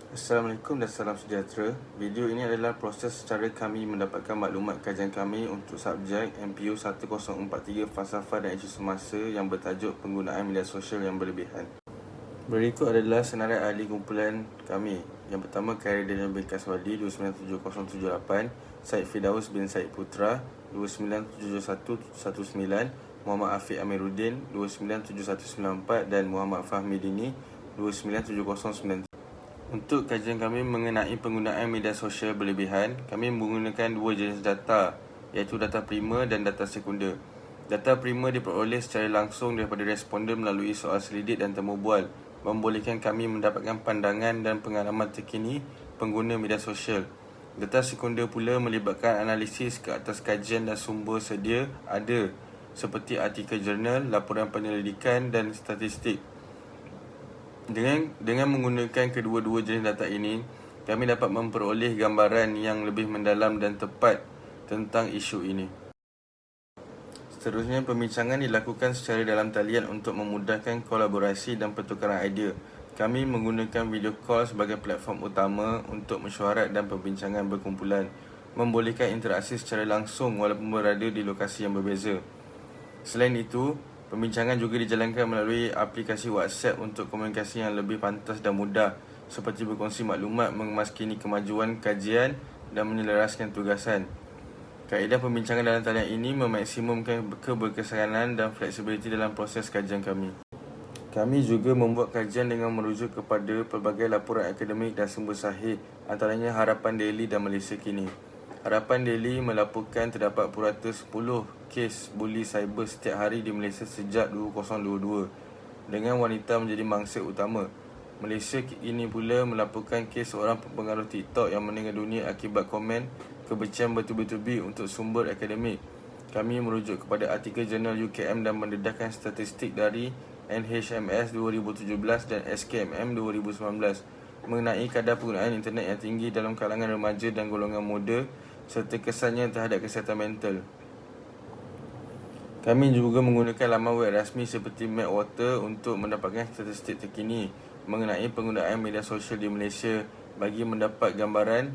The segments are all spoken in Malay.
Assalamualaikum dan salam sejahtera. Video ini adalah proses secara kami mendapatkan maklumat kajian kami untuk subjek MPU 1043 Falsafah dan Isu Semasa yang bertajuk penggunaan media sosial yang berlebihan. Berikut adalah senarai ahli kumpulan kami. Yang pertama, Khairi Daniel bin Kaswadi 297078, Syed Firdaus bin Syed Putra 297119, Muhammad Afiq Amiruddin 297194 dan Muhammad Fahmi Dini 297093. Untuk kajian kami mengenai penggunaan media sosial berlebihan, kami menggunakan dua jenis data, iaitu data primer dan data sekunder. Data primer diperoleh secara langsung daripada responden melalui soal selidik dan temu bual, membolehkan kami mendapatkan pandangan dan pengalaman terkini pengguna media sosial. Data sekunder pula melibatkan analisis ke atas kajian dan sumber sedia ada, seperti artikel jurnal, laporan penyelidikan dan statistik. Dengan menggunakan kedua-dua jenis data ini, kami dapat memperoleh gambaran yang lebih mendalam dan tepat tentang isu ini. Seterusnya, pembincangan dilakukan secara dalam talian untuk memudahkan kolaborasi dan pertukaran idea. Kami menggunakan video call sebagai platform utama untuk mesyuarat dan perbincangan berkumpulan, membolehkan interaksi secara langsung walaupun berada di lokasi yang berbeza. Selain itu, pembincangan juga dijalankan melalui aplikasi WhatsApp untuk komunikasi yang lebih pantas dan mudah, seperti berkongsi maklumat, memaskini kemajuan kajian dan menyelaraskan tugasan. Kaedah pembincangan dalam talian ini memaksimumkan keberkesanan dan fleksibiliti dalam proses kajian kami. Kami juga membuat kajian dengan merujuk kepada pelbagai laporan akademik dan sumber sahih, antaranya Harapan Daily dan Malaysia Kini. Harapan Daily melaporkan terdapat purata 10 kes buli cyber setiap hari di Malaysia sejak 2022, dengan wanita menjadi mangsa utama. Malaysia ini pula melaporkan kes seorang pengaruh TikTok yang meninggal dunia akibat komen kebencian bertubi-tubi untuk sumber akademik. Kami merujuk kepada artikel jurnal UKM dan mendedahkan statistik dari NHMS 2017 dan SKMM 2019 mengenai kadar penggunaan internet yang tinggi dalam kalangan remaja dan golongan muda serta kesannya terhadap kesihatan mental. Kami juga menggunakan laman web rasmi seperti MapWater untuk mendapatkan statistik terkini mengenai penggunaan media sosial di Malaysia bagi mendapat gambaran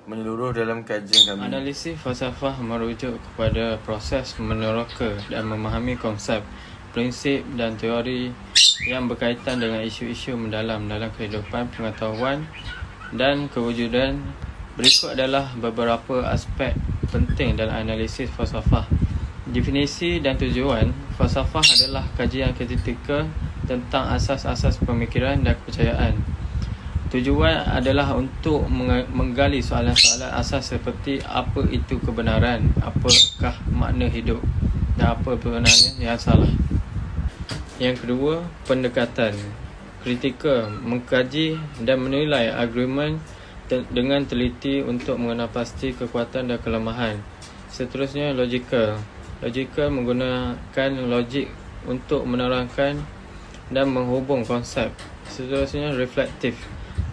menyeluruh dalam kajian kami. Analisis falsafah merujuk kepada proses meneroka dan memahami konsep, prinsip dan teori yang berkaitan dengan isu-isu mendalam dalam kehidupan pengetahuan dan kewujudan. Berikut adalah beberapa aspek penting dalam analisis falsafah. Definisi dan tujuan. Falsafah adalah kajian kritikal tentang asas-asas pemikiran dan kepercayaan. Tujuan adalah untuk menggali soalan-soalan asas seperti apa itu kebenaran, apakah makna hidup dan apa sebenarnya yang salah. Yang kedua, pendekatan kritikal, mengkaji dan menilai argumen dengan teliti untuk mengenal pasti kekuatan dan kelemahan. Seterusnya, logikal. Logikal menggunakan logik untuk menerangkan dan menghubung konsep. Seterusnya, reflektif,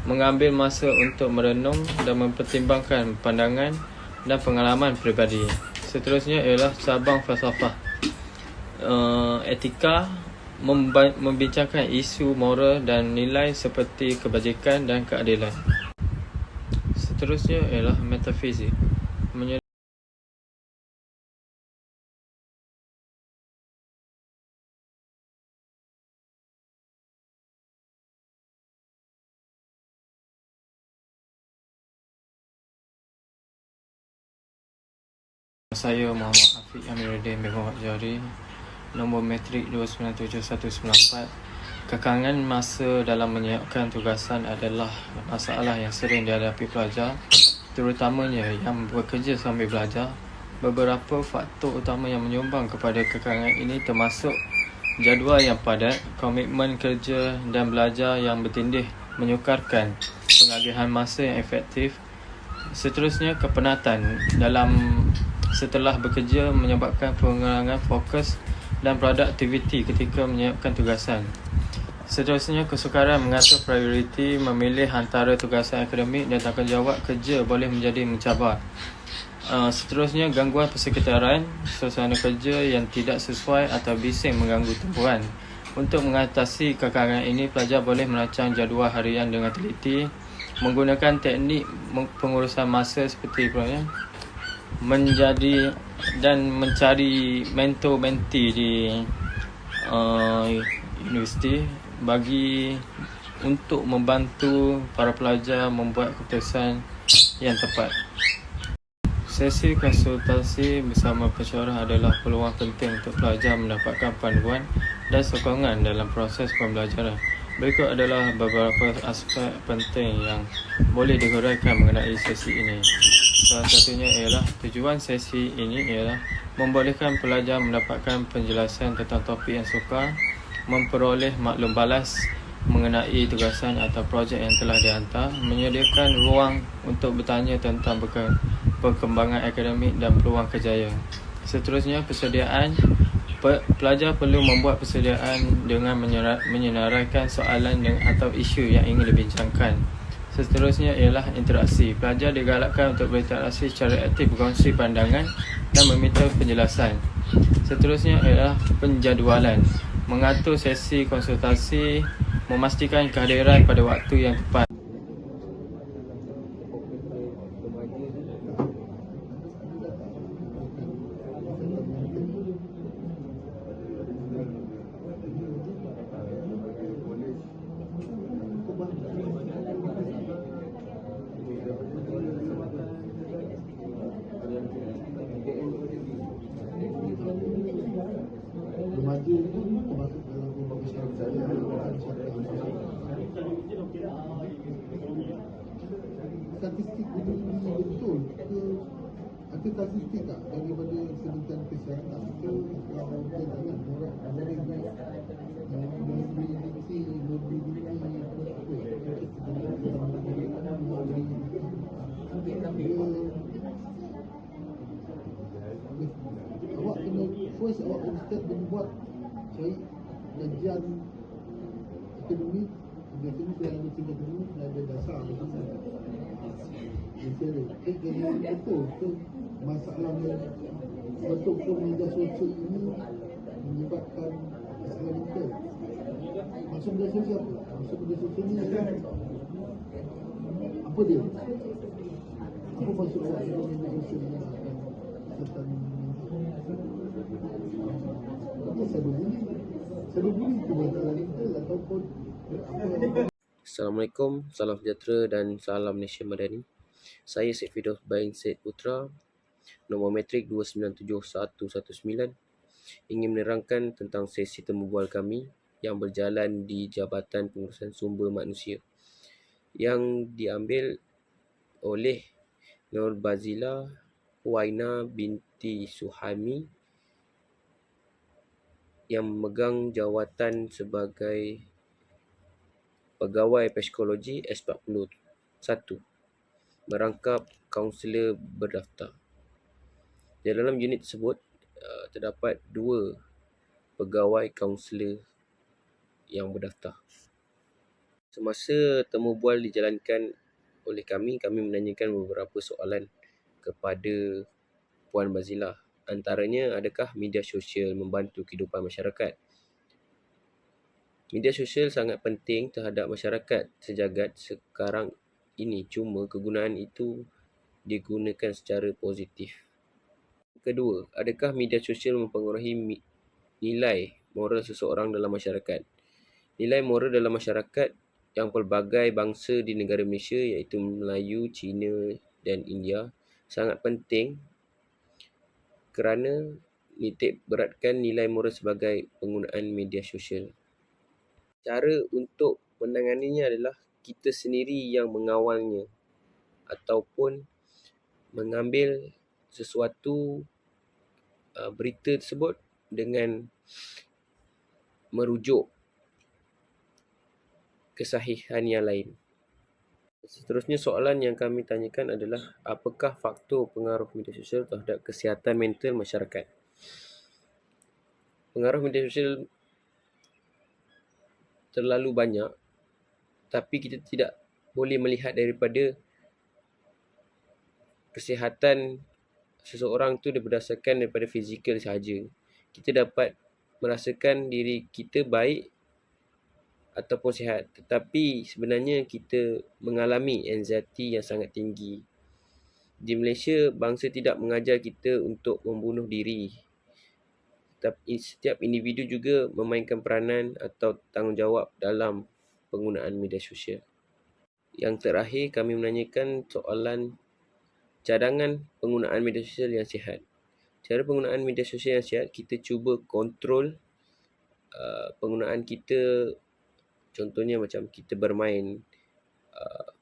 mengambil masa untuk merenung dan mempertimbangkan pandangan dan pengalaman peribadi. Seterusnya ialah cabang falsafah. Etika, membincangkan isu moral dan nilai seperti kebajikan dan keadilan. Seterusnya ialah metafizik, Saya Muhammad Afiq Amiruddin bin Muhammad Jari, nombor metrik 297194. Kekangan masa dalam menyiapkan tugasan adalah masalah yang sering dihadapi pelajar, terutamanya yang bekerja sambil belajar. Beberapa faktor utama yang menyumbang kepada kekangan ini termasuk jadual yang padat, komitmen kerja dan belajar yang bertindih menyukarkan pengagihan masa yang efektif. Seterusnya, kepenatan dalam setelah bekerja menyebabkan pengurangan fokus dan produktiviti ketika menyiapkan tugasan. Seterusnya, kesukaran mengatur prioriti, memilih antara tugasan akademik dan tanggungjawab kerja boleh menjadi mencabar. Seterusnya, gangguan persekitaran, suasana kerja yang tidak sesuai atau bising mengganggu tumpuan. Untuk mengatasi kekarangan ini, pelajar boleh merancang jadual harian dengan teliti, menggunakan teknik pengurusan masa seperti menjadi dan mencari mentor-mentee di universiti bagi untuk membantu para pelajar membuat keputusan yang tepat. Sesi konsultasi bersama pensyarah adalah peluang penting untuk pelajar mendapatkan panduan dan sokongan dalam proses pembelajaran. Berikut adalah beberapa aspek penting yang boleh dihuraikan mengenai sesi ini. Salah satunya ialah tujuan sesi ini ialah membolehkan pelajar mendapatkan penjelasan tentang topik yang sukar, memperoleh maklum balas mengenai tugasan atau projek yang telah dihantar, menyediakan ruang untuk bertanya tentang perkembangan akademik dan peluang kerjaya. Seterusnya, pelajar perlu membuat persediaan dengan menyenaraikan soalan atau isu yang ingin dibincangkan. Seterusnya ialah interaksi. Pelajar digalakkan untuk berinteraksi secara aktif, berkongsi pandangan dan meminta penjelasan. Seterusnya ialah penjadualan. Mengatur sesi konsultasi, memastikan kehadiran pada waktu yang tepat. Remaja itu termasuk dalam kelompok masyarakat yang statistik ini betul ke ada statistik tak daripada Kementerian Kesihatan ke jangan orang awak kena first awak kena start membuat cari kajian akademik. Biasanya sudah ada tingkat akademik, sudah ada dasar jadi betul ke masalah betul-betul media sosial ini menyebabkan masalah kita. Maksud media sosial apa? Maksud media sosial ini apa dia? Apa maksud awak dengan media sosial ini akan serta Assalamualaikum, salam sejahtera dan salam Malaysia Madani. Saya Syed Firdaus Bain Syed Putra, nombor metrik 297119, ingin menerangkan tentang sesi temu bual kami yang berjalan di Jabatan Pengurusan Sumber Manusia yang diambil oleh Nur Bazila Huwaina binti Suhaimi yang memegang jawatan sebagai Pegawai Psikologi S41, merangkap kaunselor berdaftar. Di dalam unit tersebut terdapat 2 pegawai kaunselor yang berdaftar. Semasa temu bual dijalankan oleh kami menanyakan beberapa soalan kepada Puan Bazila. Antaranya, adakah media sosial membantu kehidupan masyarakat? Media sosial sangat penting terhadap masyarakat sejagat sekarang ini, cuma kegunaan itu digunakan secara positif. Kedua, adakah media sosial mempengaruhi nilai moral seseorang dalam masyarakat? Nilai moral dalam masyarakat yang pelbagai bangsa di negara Malaysia iaitu Melayu, Cina dan India sangat penting kerana nitik beratkan nilai moral sebagai penggunaan media sosial. Cara untuk menanganinya adalah kita sendiri yang mengawalnya ataupun mengambil sesuatu berita tersebut dengan merujuk kesahihan yang lain. Seterusnya, soalan yang kami tanyakan adalah apakah faktor pengaruh media sosial terhadap kesihatan mental masyarakat? Pengaruh media sosial terlalu banyak, tapi kita tidak boleh melihat daripada kesihatan seseorang tu berdasarkan daripada fizikal sahaja. Kita dapat merasakan diri kita baik ataupun sihat, tetapi sebenarnya kita mengalami anxiety yang sangat tinggi. Di Malaysia, bangsa tidak mengajar kita untuk membunuh diri. Tapi setiap individu juga memainkan peranan atau tanggungjawab dalam penggunaan media sosial. Yang terakhir, kami menanyakan soalan cadangan penggunaan media sosial yang sihat. Cara penggunaan media sosial yang sihat, kita cuba kontrol penggunaan kita. Contohnya macam kita bermain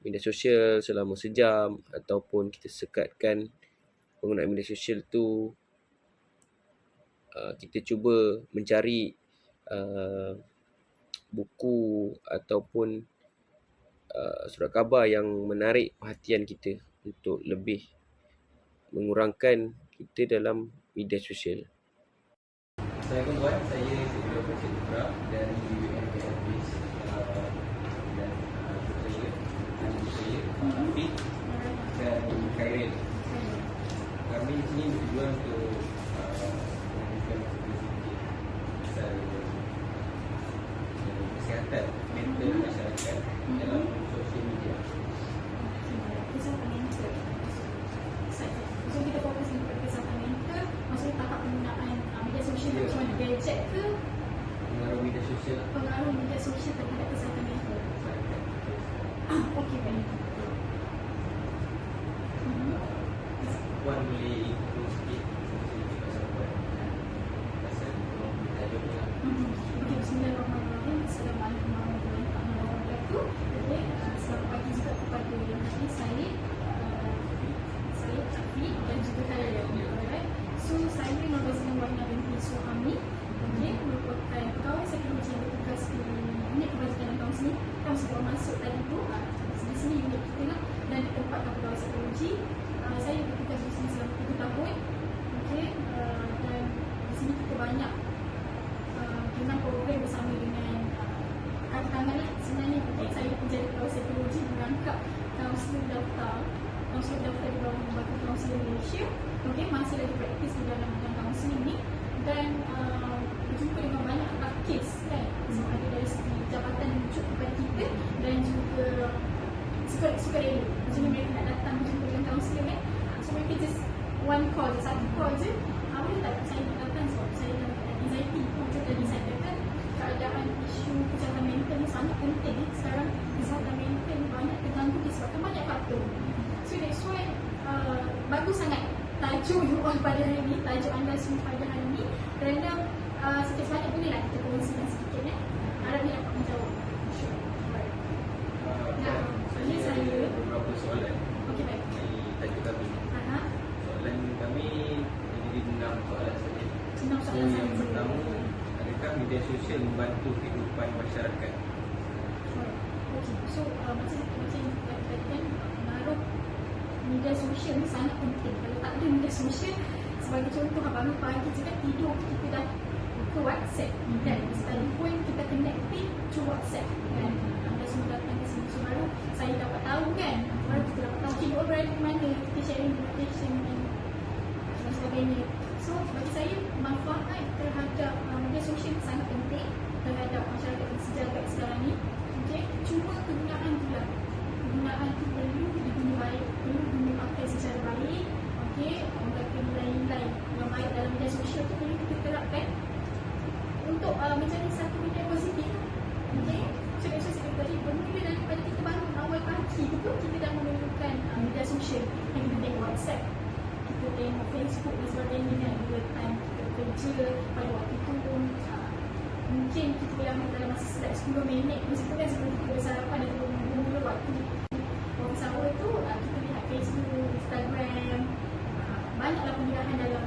media sosial selama sejam, ataupun kita sekatkan penggunaan media sosial tu. Kita cuba mencari buku ataupun surat khabar yang menarik perhatian kita untuk lebih mengurangkan kita dalam media sosial. Assalamualaikum puan, saya Dr. Putra dari UMK Office dan saya Pak Afiq dan Khairil. Kami di sini bertujuan untuk memberikan sedikit pasal kesihatan mental masyarakat dalam sosial media. Kesihatan mental. So kita fokus di kesihatan mental, maksudnya tahap penggunaan media sosial macam mana, gadget ke? Pengaruh media sosial. Pengaruh media sosial terhadap kesihatan mental. Okey, baik. Puan boleh info sikit pasal puan pasal tajuk ni lah. Okey, bismillahirrahmanirrahim. Assalamualaikum warahmatullahi wabarakatuh. Okey, selamat pagi juga kepada yang hadir. Saya Afiq dan juga Khairil. Alright. So saya Nurhazina Wahina binti Suhami. Okey, merupakan pegawai psikologi yang bertugas di unit kebajikan dan kaunseling. Kamu sebelum masuk tadi tu di sini unit kita lah, dan di tempat pegawai psikologi. Saya bertugas di sini selama 3 tahun. Okey, dan di sini kita banyak dengan program bersama dengan kawan-kawan lah. Sebenarnya saya menjadi pegawai psikologi merangkap kaunselor daftar di bawah Lembaga Kaunseling Malaysia. Okey, masih lagi praktis di dalam bidang kaunseling ni, dan berjumpa dengan banyak kes kan. So ada dari segi jabatan yang wujud kepada kita dan juga sukarela. Maksudnya mereka nak datang berjumpa dengan kaunselor kan. So mereka just one call je, satu call je. Boleh tak saya nak datang sebab saya dalam keadaan anxiety. Macam tadi saya kata, keadaan isu kesihatan mental ni sangat penting. Sekarang kesihatan mental ni banyak terganggu disebabkan banyak faktor. So that's why bagus sangat tajuk you all pada hari ni, tajuk anda semua pada hari ni, kerana sikit sebanyak bolehlah kita kongsikan sikit harap ni dapat menjawab. Sure. Alright. Ini saya beberapa soalan. Okey, baik. Dari tajuk kami. Soalan kami jadi 6 soalan saja. 6 soalan Yang saja. pertama, adakah media sosial membantu kehidupan masyarakat? Okey, so macam yang kita katakan, pengaruh media sosial ni sangat penting. Kalau tak ada media sosial, sebagai contoh bangun pagi kita tidur, kita dah buka WhatsApp kan, sekalipun kita connecting to WhatsApp kan, anda semua datang ke sini, so baru saya dapat tahu kan, baru kita dapat tahu kita berada di mana, kita sharing notification dan sebagainya. So bagi saya, manfaat terhadap media sosial sangat penting terhadap masyarakat yang sejagat sekarang ni. Okay? Cuma kegunaan pula, kegunaan tu perlu diguna baik, perlu dipakai secara baik. Okay? Menggunakan nilai-nilai yang baik dalam media sosial tu perlu kita terapkan untuk menjadi satu benda yang positif. Okay? So that's why saya tadi, bermula daripada kita bangun awal pagi tu pun kita dah memerlukan media sosial. Yang kita tengok WhatsApp, kita tengok Facebook dan sebagainya kan, real time kita kerja pada waktu tu pun mungkin kita boleh ambil dalam masa selap 10 minit masa tu kan, sebelum kita bersarapan dan mula waktu office hour tu kita lihat Facebook, Instagram, banyaklah penggunaan dalam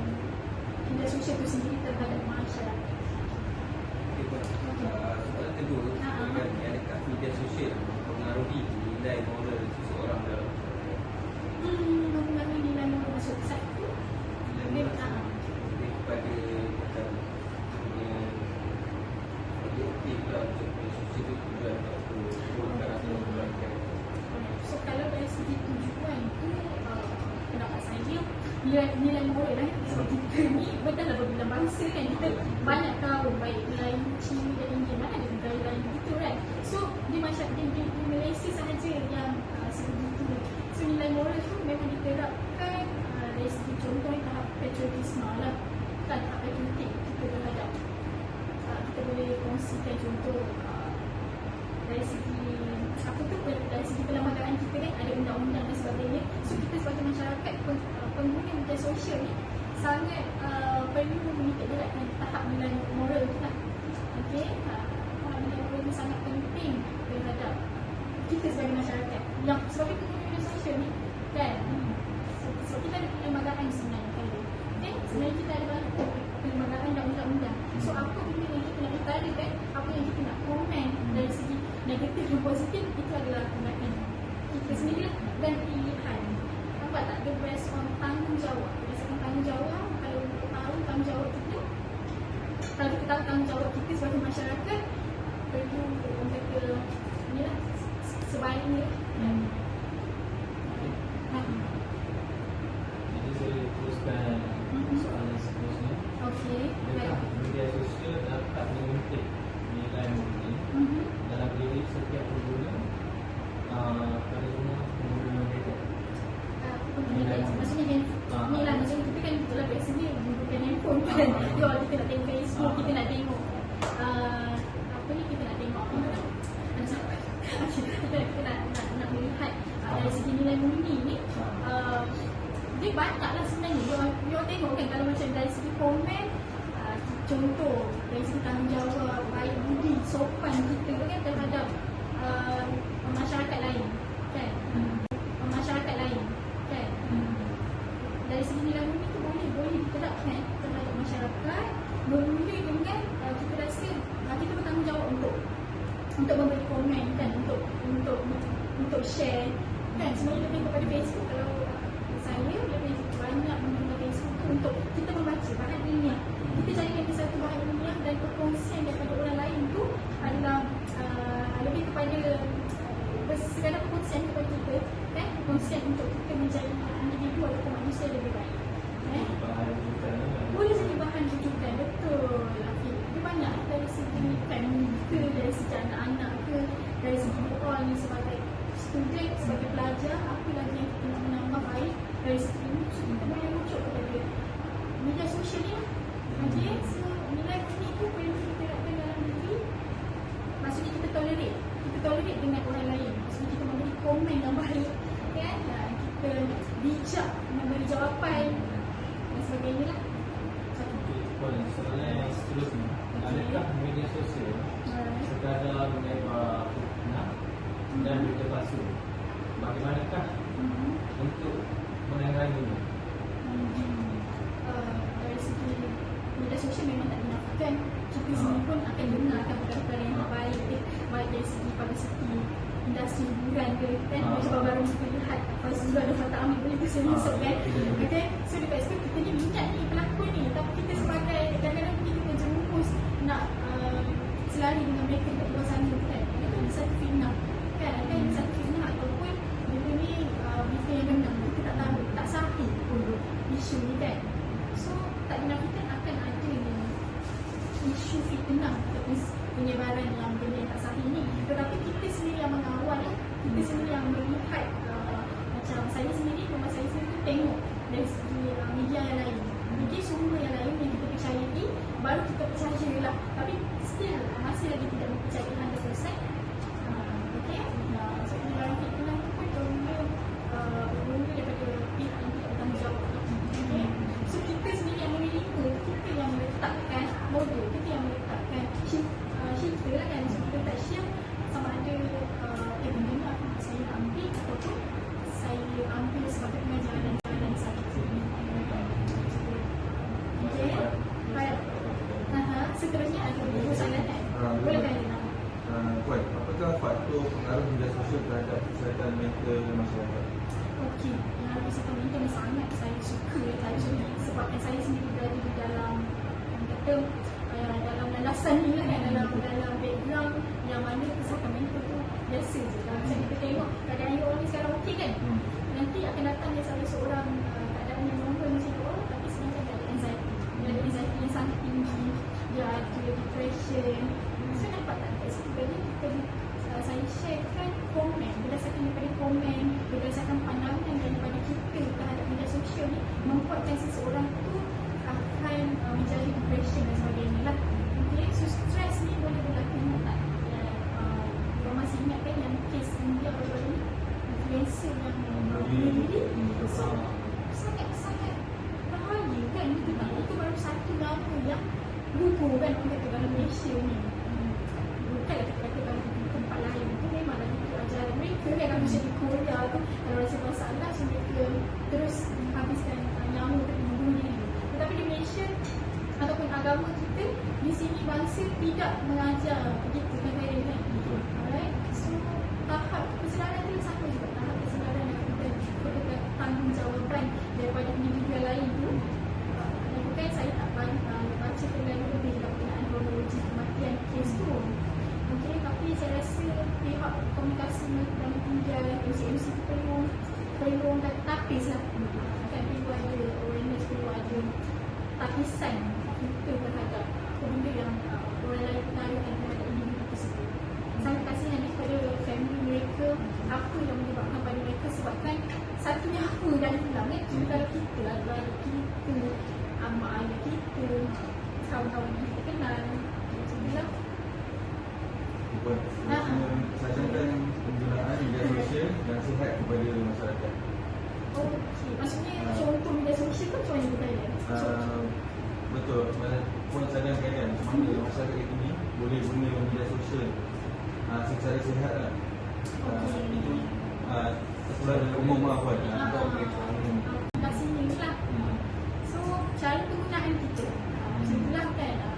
media sosial tu sendiri terhadap masyarakat. Okey, Puan. Soalan kedua, adakah media sosial mempengaruhi nilai moral seseorang dalam masyarakat? Mempengaruhi nilai moral maksud satu Lebih kepada macam punya objektif lah untuk media sosial tu tujuan atau turunkan atau kurangkan. So kalau dari segi tujuan tu, pendapat saya nilai moral lah sebab kita ni betul lah berbila bangsa kan, kita banyak tahu baik Melayu, Cina dan Indian, mana ada nilai yang begitu kan. So di masyarakat di Malaysia sahaja yang sebegitu. So nilai moral tu memang diterapkan dari segi contoh tahap patriotisme lah, bukan tahap patriotik kita terhadap kita boleh kongsikan contoh dari segi apa tu, dari segi perlembagaan kita kan ada undang-undang dan sebagainya. So kita sebagai masyarakat pengguna media sosial ni sangat perlu menitik beratkan tahap nilai moral tu lah. Okey, tahap nilai moral ni sangat penting terhadap kita sebagai masyarakat yang sebagai pengguna media sosial ni kan. So kita ada perlembagaan sebenarnya kan. Okay, sebenarnya kita ada perlembagaan dan undang-undang. So apa benda yang kita nak utarakan, apa yang kita nak komen dari segi negatif dan positif, itu adalah tindakan kita sendiri dan pilihan. Nampak tak? Dia based on tanggungjawab. Berdasarkan tanggungjawab, kalau kita tahu tanggungjawab kita, kalau kita tahu tanggungjawab kita sebagai masyarakat, perlu orang kata ni lah sebaiknya. Jadi saya teruskan soalan seterusnya. Okey. Adakah media sosial dapat menyuntik nilai murni dalam diri setiap pengguna pada semua pengguna mereka? Maksudnya ni lah, macam kita kan betul lah biasanya gunakan handphone kan. Kita nak tengok Facebook, kita nak tengok apa ni, kita nak tengok kita nak melihat dari segi nilai murni ni. Dia banyak lah sebenarnya. You tengok kan, kalau macam dari segi komen, contoh dari segi tanggungjawab, baik budi, sopan kita kan terhadap masyarakat lain kan. Masyarakat lain kan. Dari segi nilai murni tu boleh diterapkan terhadap masyarakat bermula dengan kita rasa kita bertanggungjawab untuk memberi komen kan, untuk share kan. Sebenarnya lebih kepada Facebook. Kalau saya lebih banyak menggunakan Facebook tu untuk kita membaca bahan ilmiah. Kita jadikan itu satu bahan ilmiah dan perkongsian daripada orang lain tu adalah lebih kepada sekadar perkongsian kepada kita kan, perkongsian untuk kita menjadi individu ataupun manusia lebih baik. Boleh jadi bahan rujukan, betul. Dia banyak dari segi family ke, dari segi anak-anak ke, dari segi kita ni sebagai student, sebagai pelajar, apa lagi yang kita nak menambah baik dari segi ini. So kita boleh rujuk kepada media sosial ni. Okay, so nilai murni tu perlu diterapkan dalam diri. Maksudnya kita tolerate dengan orang lain. Maksudnya kita memberi komen yang baik kan, kita bijak memberi jawapan dan sebagainya lah. Soalan yang seterusnya, adakah media sosial sekadar menyebar fitnah dan berita palsu? Bagaimanakah untuk menangani? Dari segi media sosial memang tak dinafikan, kita sendiri pun akan gunakan perkara-perkara yang baik, baik dari segi publicity, industri hiburan ke kan. Macam baru-baru kita lihat Fazlullah dan Fatah Amir boleh masuk kan. Okay, so dekat situ kita ni minat ni pelakon ni, tapi kita sebagai kadang-kadang kita terjerumus nak selari dengan mereka kat luar sana kan. Itu satu fitnah kan, ada satu fitnah ataupun benda ni berita yang benar, kita tak tahu, tak sahih pun isu ni kan. So tak dinafikan akan ada isu fitnah ataupun penyebaran yang benda yang tak sahih ni, tetapi kita sendiri yang mengawal, kita sendiri yang melihat. Macam saya sendiri, rumah saya sendiri tengok dari segi media yang lain, media sumber yang lain yang kita percayai, baru kita percayalah. Tapi still masih lagi tidak mempercayai 100%. Okay, so penyebaran fitnah tu pun bermula daripada pihak yang tidak bertanggungjawab. Okay, so kita sendiri yang memiliki, kita yang meletakkan model, kita yang meletakkan shifter lah kan. So kita tak share sama ada benda ni saya nak ambil ataupun saya ambil sebagai pengajaran dan sahaja. Okay, baik. Seterusnya ada soalan kan? Boleh kan? Puan, apakah faktor pengaruh media sosial terhadap kesihatan mental masyarakat? Okey, pengaruh kesihatan mental ni sangat saya suka actually, sebabkan saya sendiri berada di dalam yang kata dalam lalasan ni lah kan, dalam background yang mana kesihatan mental tu biasa je. Kalau macam kita tengok keadaan you orang ni sekarang okey kan, nanti akan datang dia salah seorang keadaan yang normal macam tu, tapi sebenarnya dia ada anxiety, dia ada anxiety yang sangat tinggi, dia ada depression. So nampak tak kat situ tadi saya sharekan komen berdasarkan daripada komen, berdasarkan pandangan daripada kita terhadap media sosial ni membuatkan seseorang tu akan menjadi depression dan sebagainya lah. Okay, so stres ni boleh berlaku tak? Korang masih ingat kan yang kes India baru-baru ni, influencer yang bunuh diri? So sangat-sangat bahaya kan, betul tak? Itu baru satu nama yang gugur kan orang kata dalam Malaysia ni. Bukanlah kita kata dalam tempat lain, itu memanglah itu ajaran mereka kan. Kalau macam di Korea tu, kalau rasa masalah, so mereka terus habiskan nyawa untuk membunuh diri. Tetapi di Malaysia ataupun agama kita di sini bangsa tidak mengajar begitu kan. Alright, so tahap kesedaran dia sama juga, tahap kesedaran yang kita tanggungjawabkan daripada individu lain tu. Bukan saya tak baca terlalu lebih berkenaan kronologi kematian kes tu. Okay, tapi saya rasa pihak komunikasi dan media MC tu perlu orang kata tapis lah. Kan perlu ada awareness, perlu ada tapisan kita terhadap benda yang orang lain pertaruhkan terhadap individu tersebut. Sangat kasihan kepada family mereka, apa yang menyebabkan pada mereka sebabkan satu nyawa dah hilang kan. So kalau kita lah, adik kita, mak ayah kita, kawan-kawan yang kita kenal, macam tu lah. Sajakan penggunaan media sosial dan sihat kepada masyarakat. Okey, maksudnya contoh media sosial tu macam mana berkaitan? Betul, pun sadar kaitan macam mana masyarakat kita ni boleh guna media sosial secara sihat lah. Itu sesuatu umum lah buat. Kat sini lah. So, cara penggunaan kita macam itulah kan.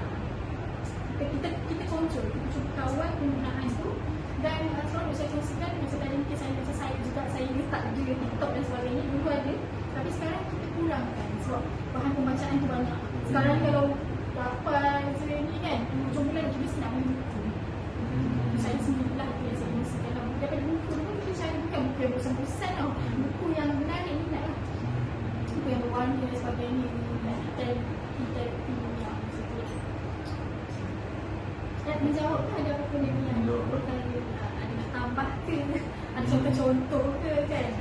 Kita kontrol, kita cuba kawal penggunaan tu. Dan selalu saya kongsikan, macam tadi mungkin saya juga saya letak je TikTok dan sebagainya, dulu ada. Tapi sekarang kita kurangkan sebab bahan pembacaan tu banyak. Sekarang kalau dapat ni kan, hujung bulan kita mesti nak beli buku. Saya sendirilah tu yang saya kongsikan lah. Daripada buku tu pun kita cari bukan buku yang bosan-bosan tau. Buku yang menarik minat lah. Buku yang berwarna dan sebagainya. Dan menjawab ke ada apa-apa yang ada nak tambah ke, ada contoh-contoh ke kan.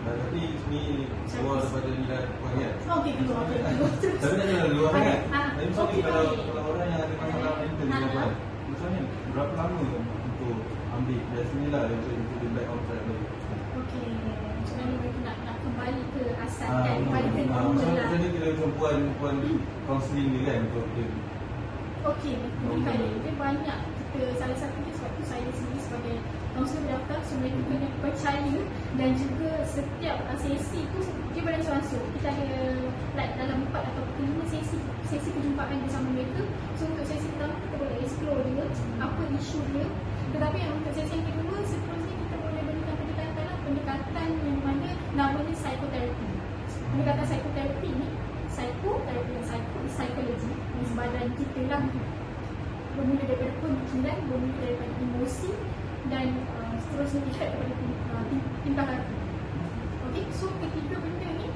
Tapi ni keluar daripada nilai kualian. Okey, keluar. Tapi tak kena luar kan? Tapi misalnya Okey, kalau orang yang ada masalah mental ni apa? Misalnya berapa lama untuk ambil biasanya lah untuk dia back on track lagi? Okey, macam mana mereka nak kembali ke asal kan, kembali ke normal lah. Macam mana kira perempuan counselling ni kan untuk dia? Okey, dia banyak kita, salah satunya sebab tu saya sendiri sebagai kaunselor berdaftar, so mereka kena percaya dan juga setiap sesi tu dia beransur-ansur. Kita ada like dalam 4 atau 5 sesi perjumpaan bersama mereka. So untuk sesi pertama kita boleh explore dia, apa isu dia. Tetapi yang untuk sesi yang kedua, seterusnya kita boleh berikan pendekatan yang mana namanya psikoterapi. Pendekatan psikoterapi ni, psikologi ni sebadan kita lah, bermula daripada pemikiran, bermula daripada emosi dan seterusnya dilihat daripada tingkah laku. Okey, so ketiga benda ni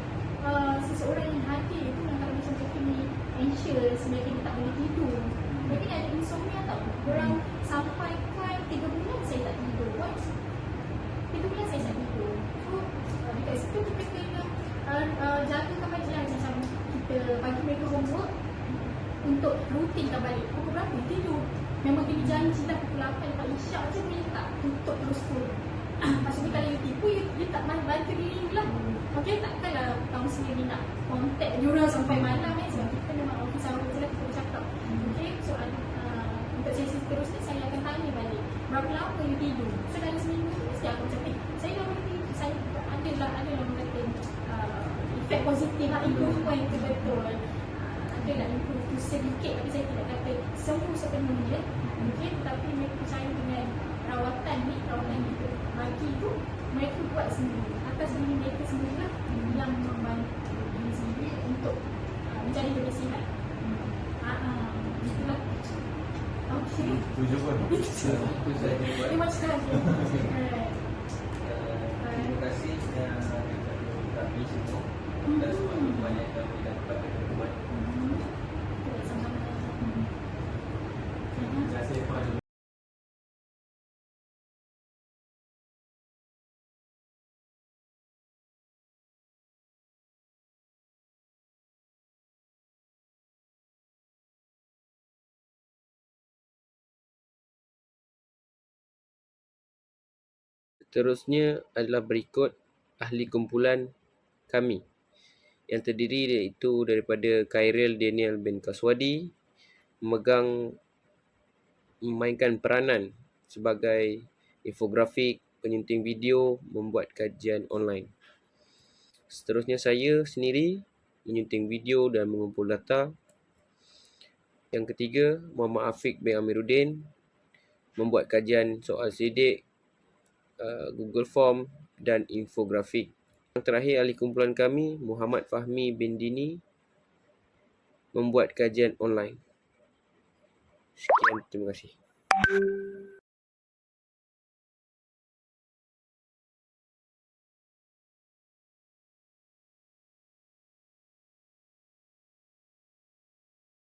seseorang yang hadir itu kalau macam mereka ni anxious, mereka ni tak boleh tidur, mereka ni ada insomnia tau. Orang sampaikan 3 bulan saya tak tidur. 3 bulan saya tak tidur. So dekat situ kita kena jagakan balik lah. Macam kita bagi mereka homework untuk rutinkan balik. Pukul berapa tidur, memang kena janji lah pukul 8 lepas isyak je boleh tak tutup terus phone. Maksudnya kalau you tipu, you tak bantu diri you lah. Okay, takkanlah kaunselor ni nak contact diorang sampai malam sebab kita memang office hour je lah kita bercakap. Okay, so untuk sesi seterusnya saya akan tanya balik berapa lama you tidur. So dalam seminggu tu mesti aku cakap saya dah boleh tidur, saya ada lah kata efek positif lah, improvement itu betul. Ada lah improve tu sedikit, tapi saya tidak kata semua sepenuhnya. Okay, tapi mereka percaya dengan rawatan kita bagi tu mereka buat sendiri atas diri mereka sendirilah yang membantu diri sendiri untuk menjadi lebih sihat. Itulah. Okey. Tujuh pun. Terima kasih. Terima kasih kami semua atas banyak kami dapat buat. Sama-sama. Seterusnya adalah berikut ahli kumpulan kami yang terdiri iaitu daripada Khairil Daniel bin Kaswadi memainkan peranan sebagai infografik, penyunting video, membuat kajian online. Seterusnya saya sendiri menyunting video dan mengumpul data. Yang ketiga, Muhammad Afiq bin Amiruddin membuat kajian soal sidik, Google Form dan infografik. Yang terakhir, ahli kumpulan kami Muhammad Fahmi bin Dini membuat kajian online. Sekian, terima kasih.